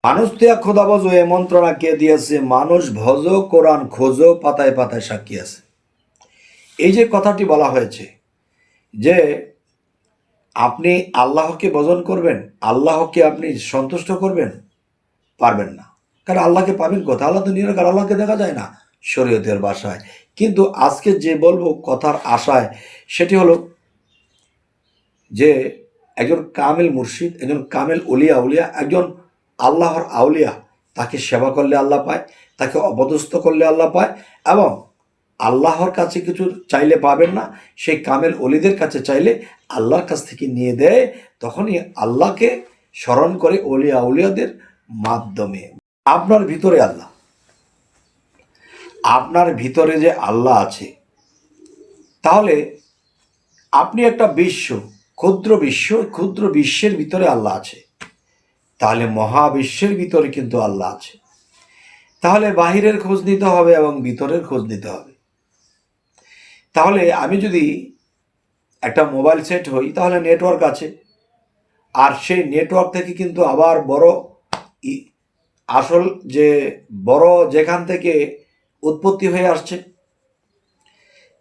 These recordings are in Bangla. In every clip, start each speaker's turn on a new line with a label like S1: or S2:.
S1: মানুষ দিয়া খোদা ভজ এ মন্ত্রণা কে দিয়েছে, মানুষ ভজ কোরআন খোঁজো পাতায় পাতায় সাক্ষী আছে। এই যে কথাটি বলা হয়েছে যে আপনি আল্লাহকে ভজন করবেন, আল্লাহকে আপনি সন্তুষ্ট করবেন, পারবেন না। কারণ আল্লাহকে পাবেন কোথায়? আল্লাহ তো নিরাকার, আল্লাহকে দেখা যায় না শরীয়তের ভাষায়। কিন্তু আজকে যে বলবো কথার আশায় সেটি হলো যে একজন কামেল মুর্শিদ, একজন কামেল উলিয়া, একজন আল্লাহর আউলিয়া, তাকে সেবা করলে আল্লাহ পায়, তাকে অপদস্থ করলে আল্লাহ পায়, এবং আল্লাহর কাছে কিছু চাইলে পাবেন না, সেই কামেল অলিদের কাছে চাইলে আল্লাহর কাছ থেকে নিয়ে দেয়। তখনই আল্লাহকে স্মরণ করে উলিয়াদের মাধ্যমে। আপনার ভিতরে আল্লাহ, আপনার ভিতরে যে আল্লাহ আছে, তাহলে আপনি একটা ক্ষুদ্র বিশ্বের ভিতরে আল্লাহ আছে, তাহলে মহাবিশ্বের ভিতরে কিন্তু আল্লাহ আছে। তাহলে বাহিরের খোঁজ নিতে হবে এবং ভিতরের খোঁজ নিতে হবে। তাহলে আমি যদি একটা মোবাইল সেট হই, তাহলে নেটওয়ার্ক আছে, আর সেই নেটওয়ার্ক থেকে কিন্তু আবার আসল যে বড় যেখান থেকে উৎপত্তি হয়ে আসছে।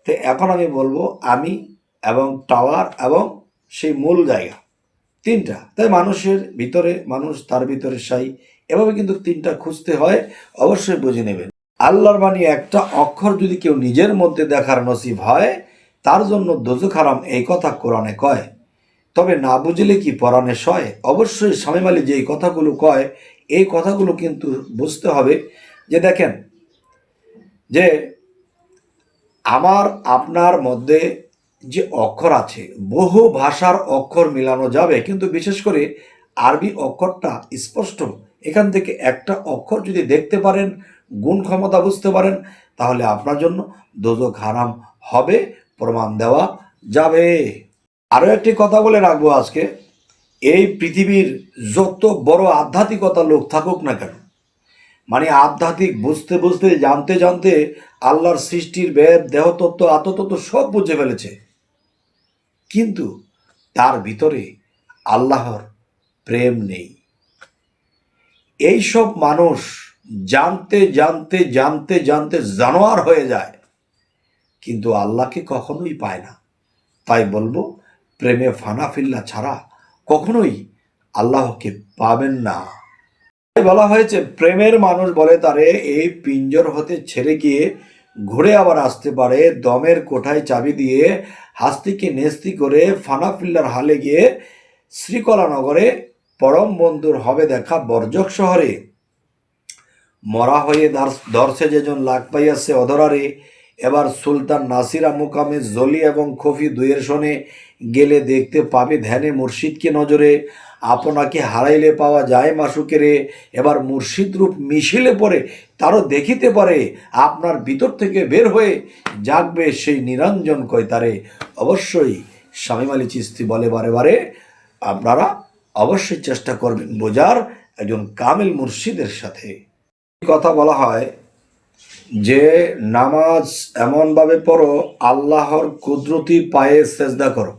S1: তো এখন আমি বলবো আমি এবং টাওয়ার এবং সেই মূল জায়গা, তিনটা। তাই মানুষের ভিতরে মানুষ, তার ভিতরে সাই, এভাবে কিন্তু তিনটা খুঁজতে হয়। অবশ্যই বুঝে নেবেন, আল্লাহর বাণী একটা অক্ষর যদি কেউ নিজের মধ্যে দেখার নসিব হয়, তার জন্য দোজখ হারাম, এই কথা কোরআনে কয়। তবে না বুঝলে কি পরাণে সয়। অবশ্যই শামীম আলী যে কথাগুলো কয়, এই কথাগুলো কিন্তু বুঝতে হবে। যে দেখেন, যে আমার আপনার মধ্যে যে অক্ষর আছে, বহু ভাষার অক্ষর মিলানো যাবে, কিন্তু বিশেষ করে আরবি অক্ষরটা স্পষ্ট। এখান থেকে একটা অক্ষর যদি দেখতে পারেন, গুণ ক্ষমতা বুঝতে পারেন, তাহলে আপনার জন্য দোজখ হারাম হবে, প্রমাণ দেওয়া যাবে। আরও একটি কথা বলে রাখবো আজকে, এই পৃথিবীর যত বড় আধ্যাত্মিকতা লোক থাকুক না কেন, মানে আধ্যাত্মিক বুঝতে বুঝতে, জানতে জানতে আল্লাহর সৃষ্টির বেদ, দেহতত্ত্ব, আত্মতত্ত্ব সব বুঝে ফেলেছে, কিন্তু তার ভিতরে আল্লাহর প্রেম নেই। এইসব মানুষ জানতে জানতে জানতে জানতে জানোয়ার হয়ে যায়, কিন্তু আল্লাহকে কখনোই পায় না। তাই বলবো, প্রেমে ফানাফিল্লা ছাড়া কখনোই আল্লাহকে পাবেন না। বলা হয়েছে, প্রেমের মানুষ বলে তারে এই পিঞ্জর হতে ছেড়ে গিয়ে ঘুরে আবার আসতে পারে, দমের কোঠায় চাবি দিয়ে হাস্তিকে নেস্তি করে ফানাফিল্লার হালে গিয়ে শ্রীকলা নগরে পরম বন্ধুর হবে দেখা বর্জক শহরে। মরা হয়ে দর্শে যেজন লাগ পাইয়াছে অধরারে, এবার সুলতান নাসিরা মুকামে জলি এবং খফি দুয়ের শোনে গেলে দেখতে পাবে ধ্যানে মুর্শিদকে নজরে। আপনাকে হারাইলে পাওয়া যায় মাসুকেরে, এবার মুর্শিদ রূপ মিছিলে পড়ে তারও দেখিতে পারে, আপনার ভিতর থেকে বের হয়ে জাগবে সেই নিরঞ্জন কয়তারে। অবশ্যই শামীম আলী চিশতি বলে বারে বারে, আপনারা অবশ্যই চেষ্টা করবেন বোঝার একজন কামেল মুর্শিদের সাথে। কথা বলা হয় যে নামাজ এমনভাবে পড়ো, আল্লাহর কুদরতি পায়ে সেজদা করো।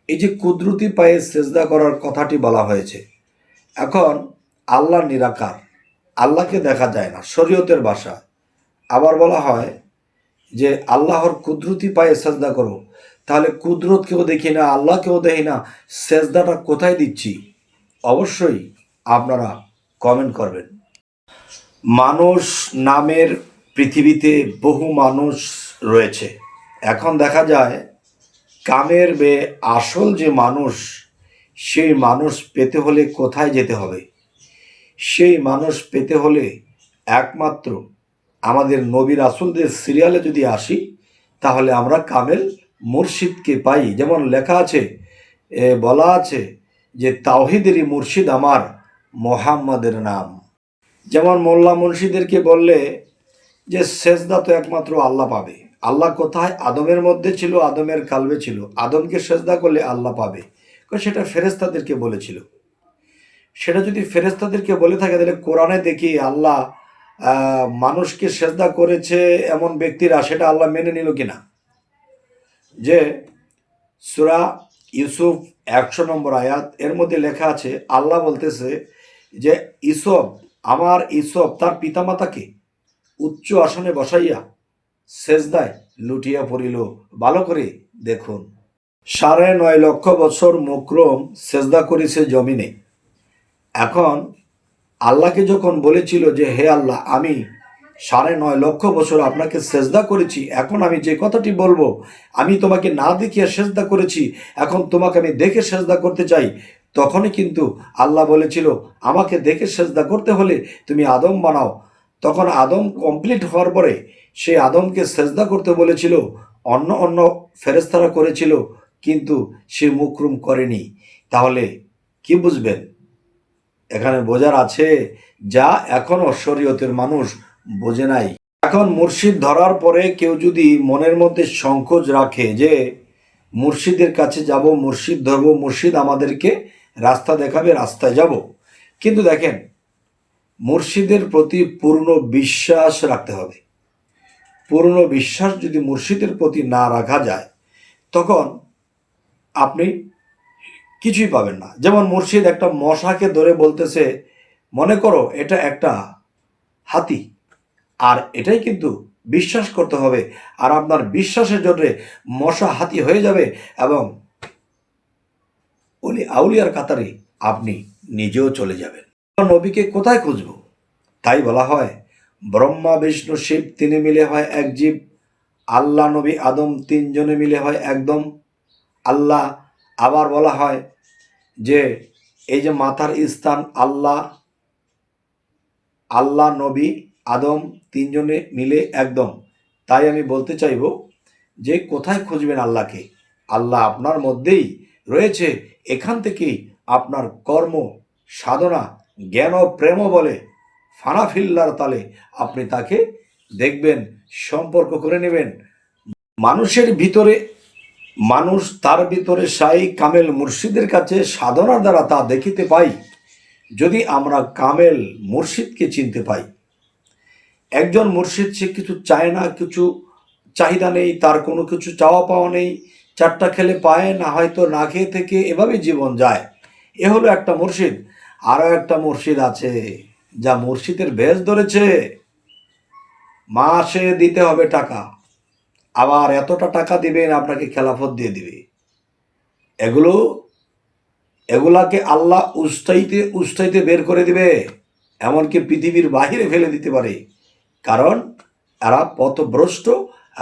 S1: এই যে কুদরতি পায়ে সেজদা করার কথাটি বলা হয়েছে, এখন আল্লাহ নিরাকার, আল্লাহকে দেখা যায় না শরীয়তের ভাষা। আবার বলা হয় যে আল্লাহর কুদরতি পায়ে সেজদা করো, তাহলে কুদরতকেও দেখি না, আল্লাহকেও দেখি না, সেজদাটা কোথায় দিচ্ছি? অবশ্যই আপনারা কমেন্ট করবেন। মানুষ নামের পৃথিবীতে বহু মানুষ রয়েছে। এখন দেখা যায় কামের আসল যে মানুষ, সেই মানুষ পেতে হলে কোথায় যেতে হবে? সেই মানুষ পেতে হলে একমাত্র আমাদের নবী রাসূলদের সিরিয়ালে যদি আসি, তাহলে আমরা কামেল মুর্শিদকে পাই। যেমন লেখা আছে, বলা আছে যে তাওহীদেরই মুর্শিদ আমার মোহাম্মদের নাম। যেমন মোল্লা মুন্সিদেরকে বললে যে সেজদা তো একমাত্র আল্লাহ পাবে। আল্লাহ কোথায়? আদমের মধ্যে ছিল, আদমের কালবে ছিল, আদমকে সেজদা করলে আল্লাহ পাবে। সেটা ফেরেশতাদেরকে বলেছিল। সেটা যদি ফেরেশতাদেরকে বলে থাকে, তাহলে কোরআনে দেখি আল্লাহ মানুষকে সেজদা করেছে এমন ব্যক্তিরা, সেটা আল্লাহ মেনে নিল কিনা? যে সূরা ইউসুফ 100 নম্বর আয়াত, এর মধ্যে লেখা আছে, আল্লাহ বলতেছে যে ইসব তার পিতামাতাকে উচ্চ আসনে বসাইয়া সেজদায় লুটিয়া পড়িল। ভালো করে দেখুন, 9.5 লক্ষ বছর মুকরম সেজদা করেছে জমিনে। এখন আল্লাহকে যখন বলেছিল যে হে আল্লাহ, আমি 9.5 লক্ষ বছর আপনাকে সেজদা করেছি, এখন আমি যে কথাটি বলবো, আমি তোমাকে না দেখিয়া সেজদা করেছি, এখন তোমাকে আমি দেখে সেজদা করতে চাই। তখনই কিন্তু আল্লাহ বলেছিল আমাকে দেখে সেজদা করতে হলে তুমি আদম বানাও। তখন আদম কমপ্লিট হওয়ার পরে সেই আদমকে সেজদা করতে বলেছিল, অন্য অন্য ফেরেশতারা করেছিল, কিন্তু সে মুকরুম করেনি। তাহলে কি বুঝবেন? এখানে বোঝার আছে যা এখনো শরীয়তের মানুষ বোঝে নাই। এখন মুর্শিদ ধরার পরে কেউ যদি মনের মধ্যে সংকোচ রাখে যে মুর্শিদের কাছে যাব, মুর্শিদ ধরবো, মুর্শিদ আমাদেরকে রাস্তা দেখাবে, রাস্তায় যাব, কিন্তু দেখেন, মুর্শিদের প্রতি পূর্ণ বিশ্বাস রাখতে হবে। পূর্ণ বিশ্বাস যদি মুর্শিদের প্রতি না রাখা যায়, তখন আপনি কিছুই পাবেন না। যেমন মুর্শিদ একটা মশাকে ধরে বলতেছে, মনে করো এটা একটা হাতি, আর এটাই কিন্তু বিশ্বাস করতে হবে, আর আপনার বিশ্বাসের জন্য মশা হাতি হয়ে যাবে এবং ওলি আউলিয়ার কাতারে আপনি নিজেও চলে যাবেন। নবীকে কোথায় খুঁজব? তাই বলা হয় ব্রহ্মা বিষ্ণু শিব তিনে মিলে হয় এক জীব, আল্লাহ নবী আদম তিনজনে মিলে হয় একদম আল্লাহ। আবার বলা হয় যে এই যে মাথার স্থান আল্লাহ নবী আদম তিনজনে মিলে একদম। তাই আমি বলতে চাইব যে কোথায় খুঁজবেন আল্লাহকে? আল্লাহ আপনার মধ্যেই রয়েছে। এখান থেকেই আপনার কর্ম, সাধনা, জ্ঞান ও প্রেম বলে ফানাফিল্লার তালে আপনি তাকে দেখবেন, সম্পর্ক করে নেবেন। মানুষ তার ভিতরে সাই কামেল মুর্শিদের কাছে সাধনার দ্বারা তা দেখিতে পাই। যদি আমরা কামেল মুর্শিদকে চিনতে পাই, একজন মুর্শিদ সে কিছু চায় না, কিছু চাহিদা নেই, তার কোনো কিছু চাওয়া পাওয়া নেই, চারটা খেলে পায় না, হয়তো না খেয়ে থেকে এভাবে জীবন যায়, এ হলো একটা মুর্শিদ। আরও একটা মুর্শিদ আছে যা মুর্শিদের ভেষ ধরেছে, মাসে দিতে হবে টাকা, আবার এতটা টাকা দিবেন আপনাকে খেলাফত দিয়ে দিবে। এগুলাকে আল্লাহ উস্তাইতে বের করে দিবে, এমনকি পৃথিবীর বাহিরে ফেলে দিতে পারে, কারণ এরা পথভ্রষ্ট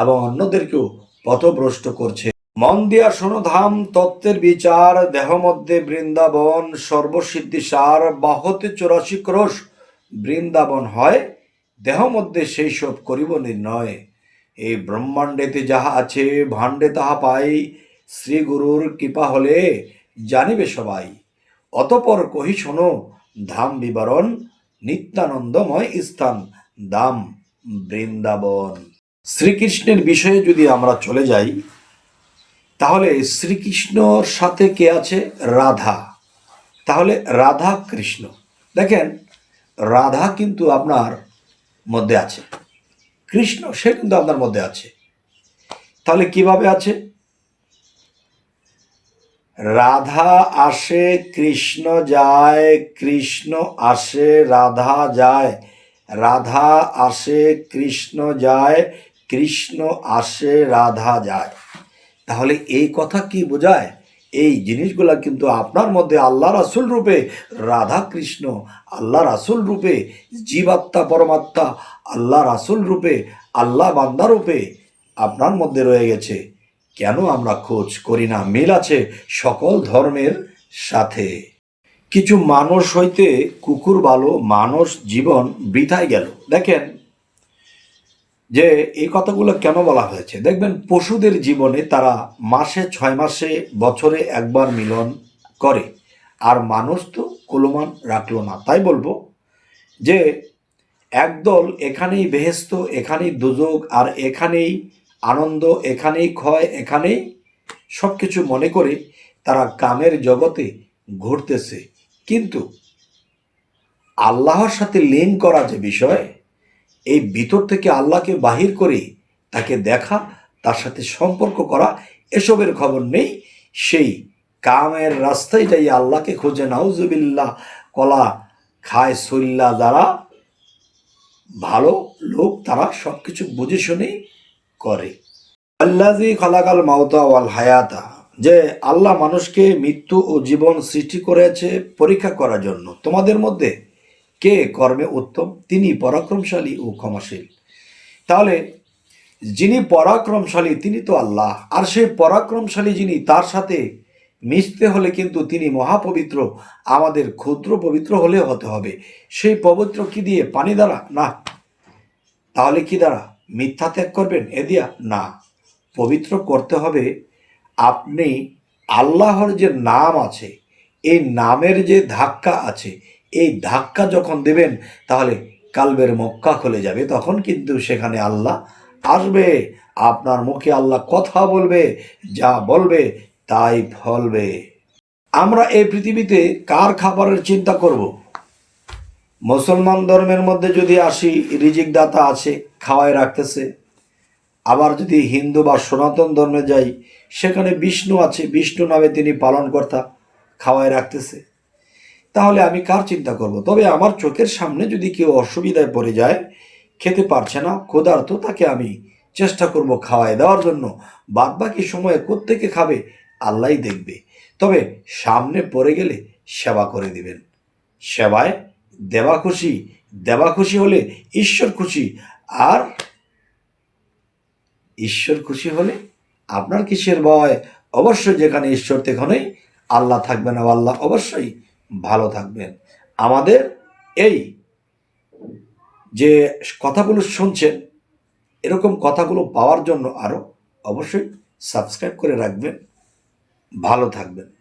S1: এবং অন্যদেরকেও পথভ্রষ্ট করছে। মন দিয়া শোনো ধাম তত্ত্বের বিচার, দেহ মধ্যে বৃন্দাবন সর্বসিদ্ধি সার, বাহতে 84 ক্রোশ বৃন্দাবন হয়, দেহ মধ্যে সেই সব করিব নির্ণয়। এই ব্রহ্মাণ্ডেতে যাহা আছে ভাণ্ডে তাহা পাই, শ্রী গুরুর কৃপা হলে জানিবে সবাই। অতপর কহি শোনো ধাম বিবরণ, নিত্যানন্দময় স্থান দাম বৃন্দাবন। শ্রীকৃষ্ণের বিষয়ে যদি আমরা চলে যাই, তাহলে শ্রীকৃষ্ণর সাথে কে আছে? রাধা। তাহলে রাধা কৃষ্ণ, দেখেন রাধা কিন্তু আপনার মধ্যে আছে, কৃষ্ণ সে কিন্তু আপনার মধ্যে আছে। তাহলে কিভাবে আছে? রাধা আসে কৃষ্ণ যায়, কৃষ্ণ আসে রাধা যায়, রাধা আসে কৃষ্ণ যায়, কৃষ্ণ আসে রাধা যায়। তাহলে এই কথা কি বোঝায়? এই জিনিসগুলা কিন্তু আপনার মধ্যে আল্লাহ রাসূল রূপে রাধা কৃষ্ণ, আল্লাহ রাসূল রূপে জীবাত্মা পরমাত্মা, আল্লাহ রাসূল রূপে আল্লাহ বান্দা রূপে আপনার মধ্যে রয়ে গেছে। কেন আমরা খোঁজ করি না? মিল আছে সকল ধর্মের সাথে। কিছু মানুষ হইতে কুকুর ভালো, মানুষ জীবন বৃথায় গেল। দেখেন যে এই কথাগুলো কেন বলা হয়েছে, দেখবেন পশুদের জীবনে তারা মাসে 6 মাসে বছরে একবার মিলন করে, আর মানুষ তো কুলমান রাখলো না। তাই বলবো যে একদল এখানেই বেহেস্ত, এখানেই দুজক, আর এখানেই আনন্দ, এখানেই ক্ষয়, এখানেই সব কিছু মনে করে তারা কামের জগতে ঘুরতেছে। কিন্তু আল্লাহর সাথে লিঙ্ক করা যে বিষয়, এই ভিতর থেকে আল্লাহকে বাহির করে তাকে দেখা, তার সাথে সম্পর্ক করা, এসবের খবর নেই। সেই কামের রাস্তায় যাই আল্লাহকে খোঁজে, নাউজুবিল্লাহ, কলা খায় সল্লা যারা ভালো লোক, তারা সবকিছু বুঝে শুনেই করে। আল্লাযী খালাকাল মাউতা ওয়াল হায়াতা, যে আল্লাহ মানুষকে মৃত্যু ও জীবন সৃষ্টি করেছে পরীক্ষা করার জন্য। তোমাদের মধ্যে কে কর্মে উত্তম, তিনি পরাক্রমশালী ও ক্ষমাশীল। তাহলে যিনি পরাক্রমশালী তিনি তো আল্লাহ, আর সেই পরাক্রমশালী যিনি, তার সাথে মিশতে হলে কিন্তু তিনি মহাপবিত্র। আমাদের ক্ষুদ্র পবিত্র হলে হতে হবে। সেই পবিত্র কি দিয়ে? পানি দ্বারা না। তাহলে কি দ্বারা? মিথ্যা ত্যাগ করবেন এ দিয়া না। পবিত্র করতে হবে আপনি আল্লাহর যে নাম আছে, এই নামের যে ধাক্কা আছে, এই ধাক্কা যখন দেবেন তাহলে কালবের মক্কা খুলে যাবে। তখন কিন্তু সেখানে আল্লাহ আসবে, আপনার মুখে আল্লাহ কথা বলবে, যা বলবে তাই ফলবে। আমরা এই পৃথিবীতে কার খাবারের চিন্তা করব? মুসলমান ধর্মের মধ্যে যদি আসি, রিজিক দাতা আছে, খাওয়ায় রাখতেছে। আবার যদি হিন্দু বা সনাতন ধর্মে যাই, সেখানে বিষ্ণু আছে, বিষ্ণু নামে তিনি পালনকর্তা, খাওয়ায় রাখতেছে। তাহলে আমি কার চিন্তা করব? তবে আমার চোখের সামনে যদি কেউ অসুবিধায় পড়ে যায়, খেতে পারছে না, ক্ষুধার্ত, তাকে আমি চেষ্টা করব খাওয়ায় দেওয়ার জন্য। বাদ বাকি সময়ে কোত্থেকে খাবে আল্লাহই দেখবে। তবে সামনে পড়ে গেলে সেবা করে দিবেন। সেবায় দেবা খুশি, দেবা খুশি হলে ঈশ্বর খুশি, আর ঈশ্বর খুশি হলে আপনার কিসের ভয়? অবশ্যই যেখানে ঈশ্বর সেখানেই আল্লাহ থাকবেন, আর আল্লাহ অবশ্যই ভালো থাকবেন। আমাদের এই যে কথাগুলো শুনছেন, এরকম কথাগুলো পাওয়ার জন্য আরও অবশ্যই সাবস্ক্রাইব করে রাখবেন। ভালো থাকবেন।